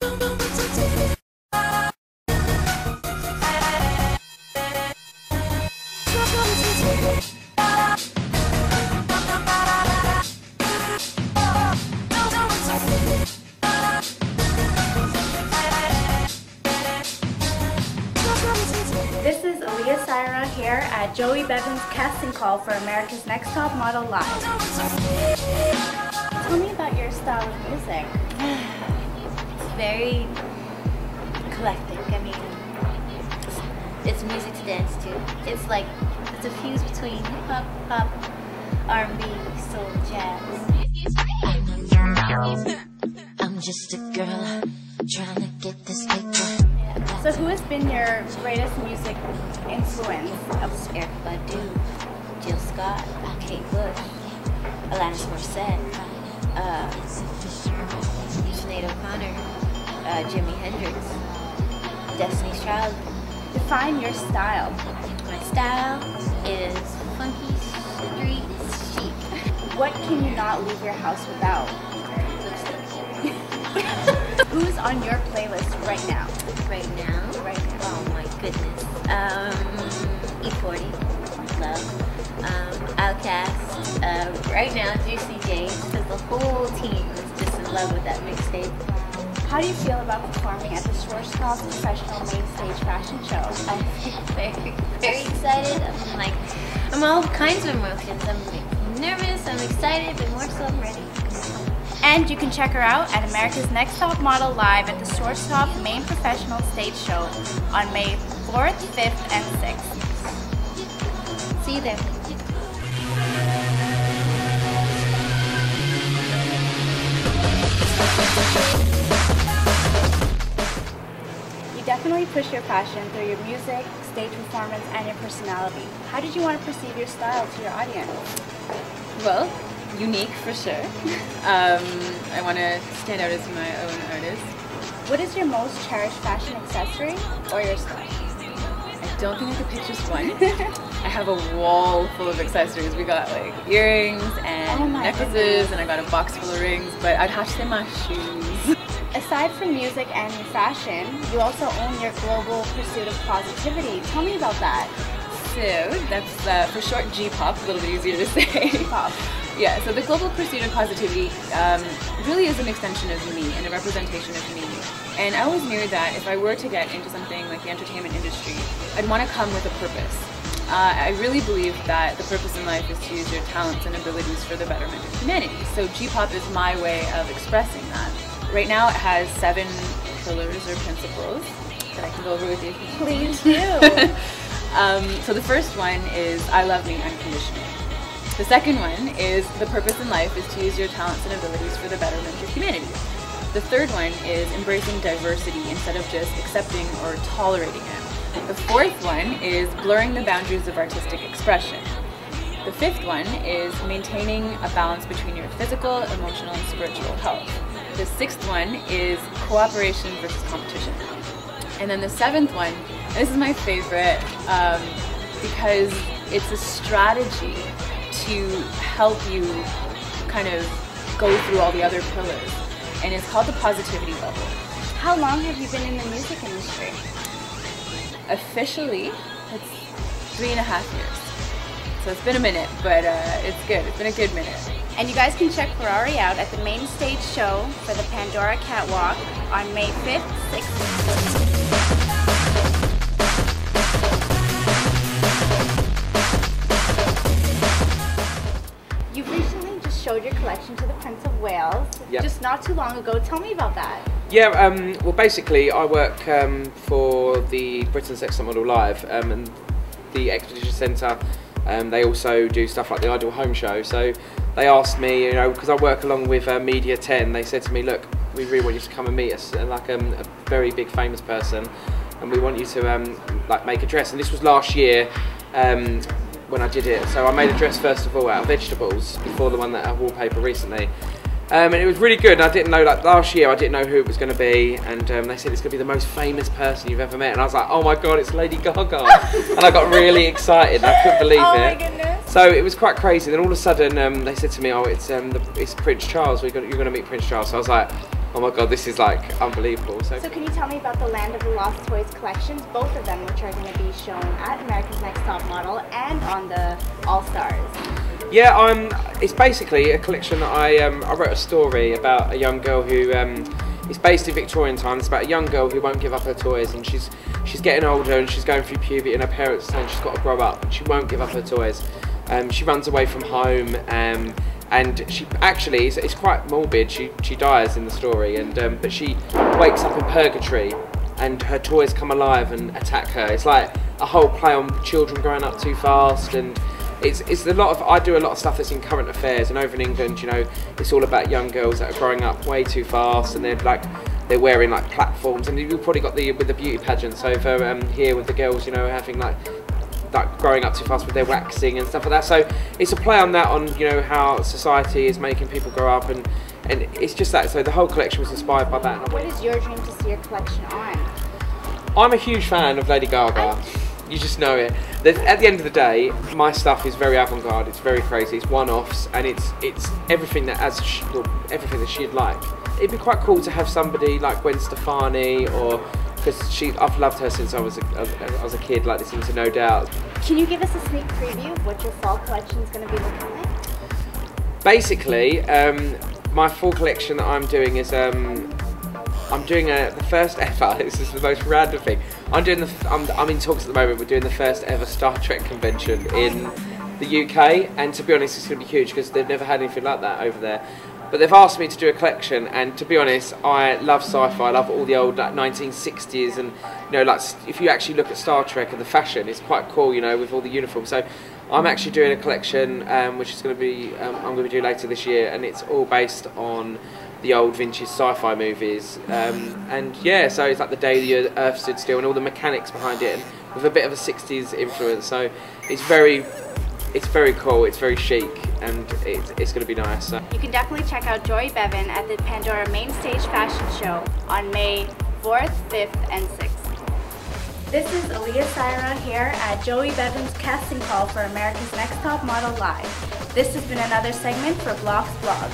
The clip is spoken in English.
This is Alleya Sairah here at Joey Bevan's casting call for America's Next Top Model Live. Tell me about your style of music. It's very eclectic. I mean, it's music to dance to. It's like, it's a fuse between hip hop, pop, R&B, soul, jazz. I'm just a girl trying to get this paper. So who has been your greatest music influence? Erykah Badu, Jill Scott, Kate Bush, Alanis Morissette, Sinead O'Connor, Jimi Hendrix, Destiny's Child. Define your style. My style is funky, street, chic. What can you not leave your house without? Who's on your playlist right now? Right now? Oh my goodness. E40, love. Outkast. Right now, Juicy J's, because the whole team is just in love with that mixtape. How do you feel about performing at the Schwarzkopf Professional Main Stage Fashion Show? I'm very, very excited. I'm all kinds of emotions. I'm nervous, I'm excited, but more so I'm ready. And you can check her out at America's Next Top Model Live at the Schwarzkopf Main Professional Stage Show on May 4th, 5th, and 6th. See you there. You definitely push your passion through your music, stage performance, and your personality. How did you want to perceive your style to your audience? Well, unique for sure. I want to stand out as my own artist. What is your most cherished fashion accessory or your style? I don't think I could pick just one. I have a wall full of accessories. We got like earrings and necklaces, and I got a box full of rings, but I'd have to say my shoes. Aside from music and fashion, you also own your global pursuit of positivity. Tell me about that. So that's for short G-pop, a little bit easier to say. G-pop. Yeah, so the global pursuit of positivity really is an extension of me and a representation of me. And I always knew that if I were to get into something like the entertainment industry, I'd want to come with a purpose. I really believe that the purpose in life is to use your talents and abilities for the betterment of humanity. So G-pop is my way of expressing that. Right now it has 7 pillars or principles that I can go over with you. Please do. So the first one is I love me unconditionally. The second one is the purpose in life is to use your talents and abilities for the betterment of humanity. The third one is embracing diversity instead of just accepting or tolerating it. The fourth one is blurring the boundaries of artistic expression. The fifth one is maintaining a balance between your physical, emotional, and spiritual health. The sixth one is cooperation versus competition. And then the seventh one, and this is my favorite because it's a strategy to help you kind of go through all the other pillars, and it's called the positivity bubble. How long have you been in the music industry? Officially, it's 3.5 years. So it's been a minute, but it's good. It's been a good minute. And you guys can check Farahri out at the main stage show for the Pandora Catwalk on May 5th, 6th, and 7th. You've recently just showed your collection to the Prince of Wales, just not too long ago. Tell me about that. Yeah, well basically I work for the Britain's Next Top Model Live and the Exposition Centre. They also do stuff like the Idol Home Show, so they asked me, you know, because I work along with Media 10, they said to me, look, we really want you to come and meet us, and like a very big famous person, and we want you to like make a dress. And this was last year when I did it, so I made a dress first of all out of vegetables before the one that I wallpaper recently. And it was really good. I didn't know, like last year I didn't know who it was going to be, and they said it's going to be the most famous person you've ever met, and I was like, oh my god, it's Lady Gaga. And I got really excited, I couldn't believe it. Oh my goodness. So it was quite crazy. Then all of a sudden they said to me, oh, it's Prince Charles, you're going to meet Prince Charles. So I was like, oh my god, this is like unbelievable. So can you tell me about the Land of the Lost Toys collections, both of them, which are going to be shown at America's Next Top Model and on the All Stars? Yeah, it's basically a collection that I wrote a story about a young girl who is based in Victorian times. It's about a young girl who won't give up her toys, and she's getting older and she's going through puberty, and her parents are saying she's got to grow up, and she won't give up her toys. She runs away from home, and she actually, it's quite morbid, she dies in the story, and but she wakes up in purgatory and her toys come alive and attack her. It's like a whole play on children growing up too fast, and it's a lot of, I do a lot of stuff that's in current affairs, and over in England, you know, it's all about young girls that are growing up way too fast, and they're wearing like platforms, and you've probably got with the beauty pageants over here with the girls, you know, having like growing up too fast with their waxing and stuff like that. So it's a play on that, on, you know, how society is making people grow up, and it's just that. So the whole collection was inspired by that. What is your dream to see your collection on? I'm a huge fan of Lady Gaga. You just know it. At the end of the day, my stuff is very avant-garde. It's very crazy. It's one-offs, and it's everything that everything that she'd like. It'd be quite cool to have somebody like Gwen Stefani, or because I've loved her since I was a kid, like listening to No Doubt. Can you give us a sneak preview of what your fall collection is going to be looking like? Basically, my fall collection that I'm doing is I'm doing the first ever. This is the most random thing. I'm in talks at the moment. We're doing the first ever Star Trek convention in the UK, and to be honest, it's going to be huge because they've never had anything like that over there. But they've asked me to do a collection, and to be honest, I love sci-fi. I love all the old like 1960s, and you know, like if you actually look at Star Trek and the fashion, it's quite cool, you know, with all the uniforms. So I'm actually doing a collection, which is going to be I'm going to be doing later this year, and it's all based on the old vintage sci-fi movies. And yeah, so it's like the day the Earth stood still, and all the mechanics behind it, and with a bit of a 60s influence. So it's very cool, it's very chic, and it's going to be nice. So. You can definitely check out JOEY BEVAN at the Pandora Main Stage Fashion Show on May 4th, 5th, and 6th. This is Alleya Sairah here at JOEY BEVAN's casting call for America's Next Top Model Live. This has been another segment for BLOX Blog.